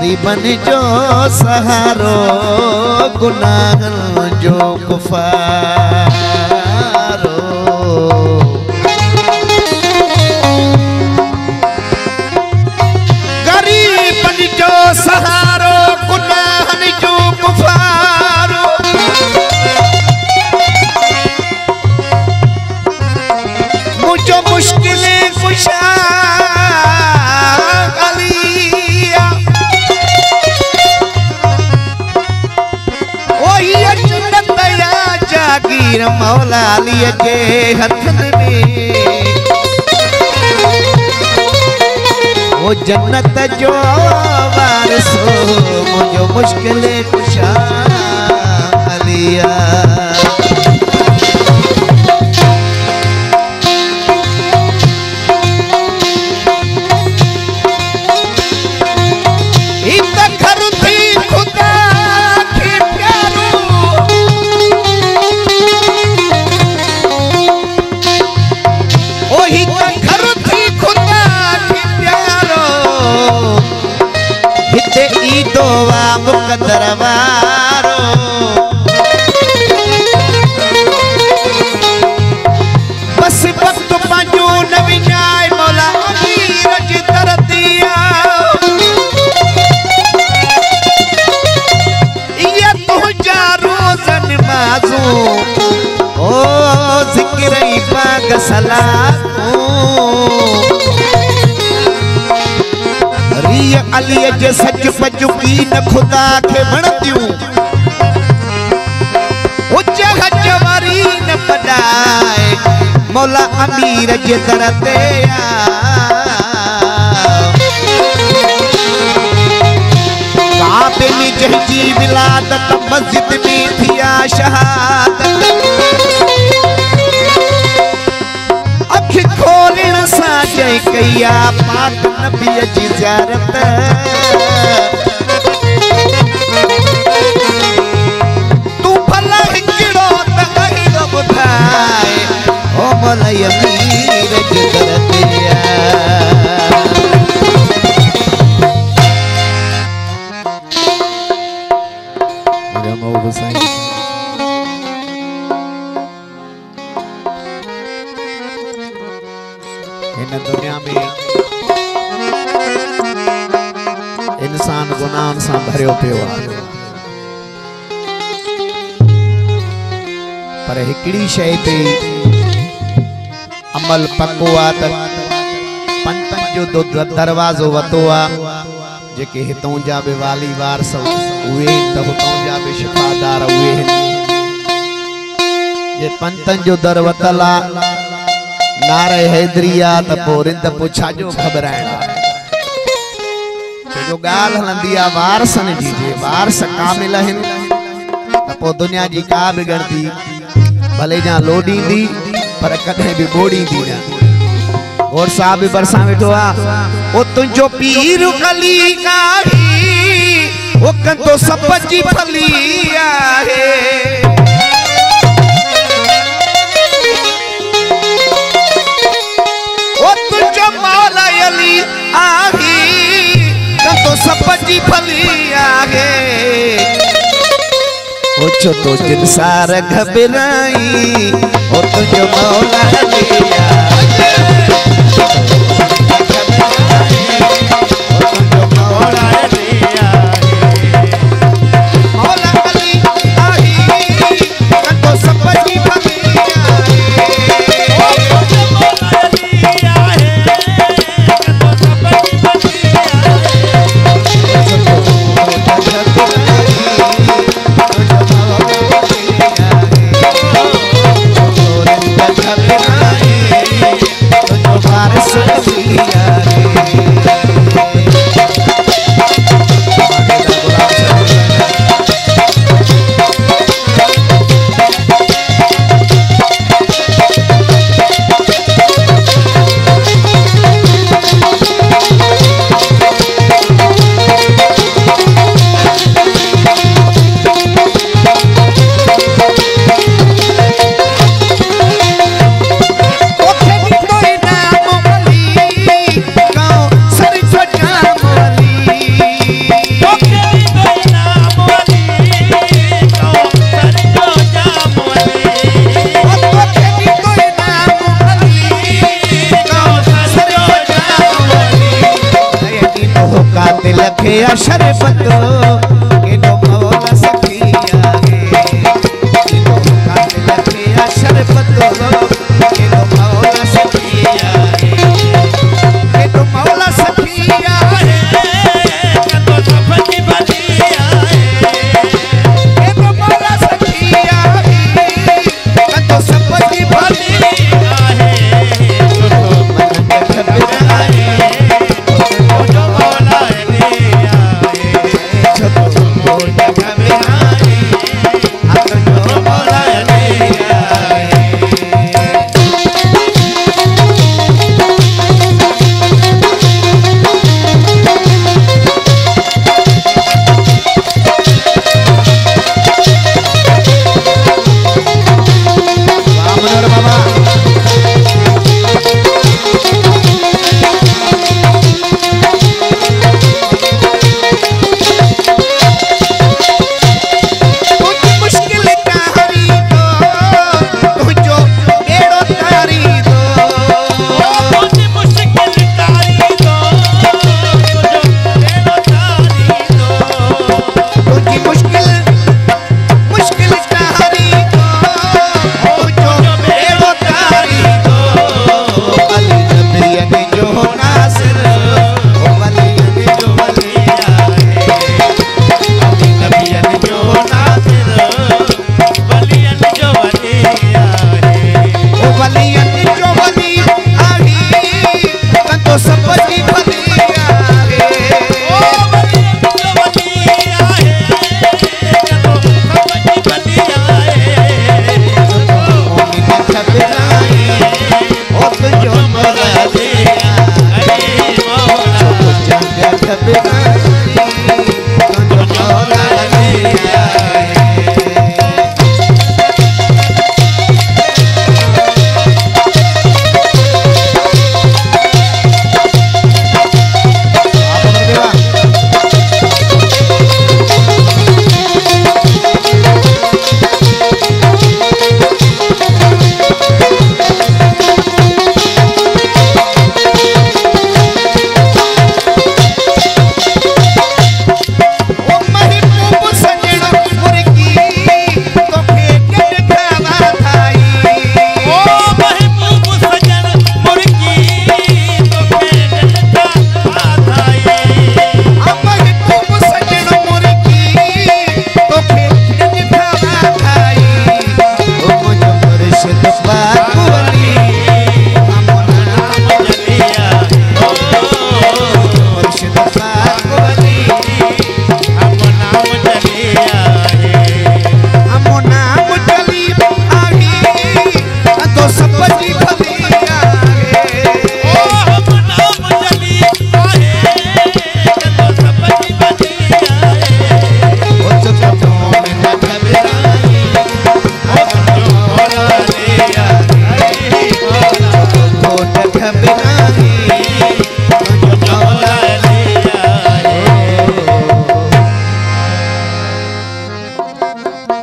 गरीबन जो सहारो गुनाहन जो कुफारो गरीबन जो सहारो गुनाहन जो कुफारो मुझो मुश्किलें कुशा मौला अली के हथन में वो जन्नत जो वारिसो मुझो मुश्किल कुशा अलिया दरबारो बस वक्त पंजो न विञाए मौला अमीर जी तरतिया ये तुझा रोज़न माज़ू ओ ज़िक्र पाक सलामो रिय अली जे सच पचुकी न खुदा के वणदियूं उच्च हज वारी न पडाए मौला अमीर जे दर ते काबे में जंहिंजी विलादत मस्जिद में थिया शहादत अख खोलण सां जंहिं कया पाक नबी जी ज़ियारत तू भला हिकिड़ो त अहिड़ो ॿुधाए ओ मौला अमीर जी दर ते इन दुनिया में इंसान गुनाहन सां भरियो पियो आहे पर हिकिड़ी शइ ते अमल पको आहे त पंतनि जो दरवाज़ो वतो आहे जेके हितों जा बि वाली वारस उहे त हुतों जा बि शिफ़ादार उहे आहिनि जे पंतनि जो दर वतल आहे नारे हैदरिया त पोइ रिंद पुछा जो घबराइण जो गाल हलंदी आहे वारसनि जी जे वारस कामिल आहिनि त पोइ दुनिया जी का बि गणती भले जा लोॾींदी पर कॾहिं बि ॿोड़ींदी न और साहब बि बरसां वेठो आहे ओ तुंहिंजो पीर कली काही ओ कंदो सप जी फली आहे मौला अली आही तो सप जी फली आहे ओ छो तो जिनसार घबराई ओ तुझो मौला अली पिया शरबत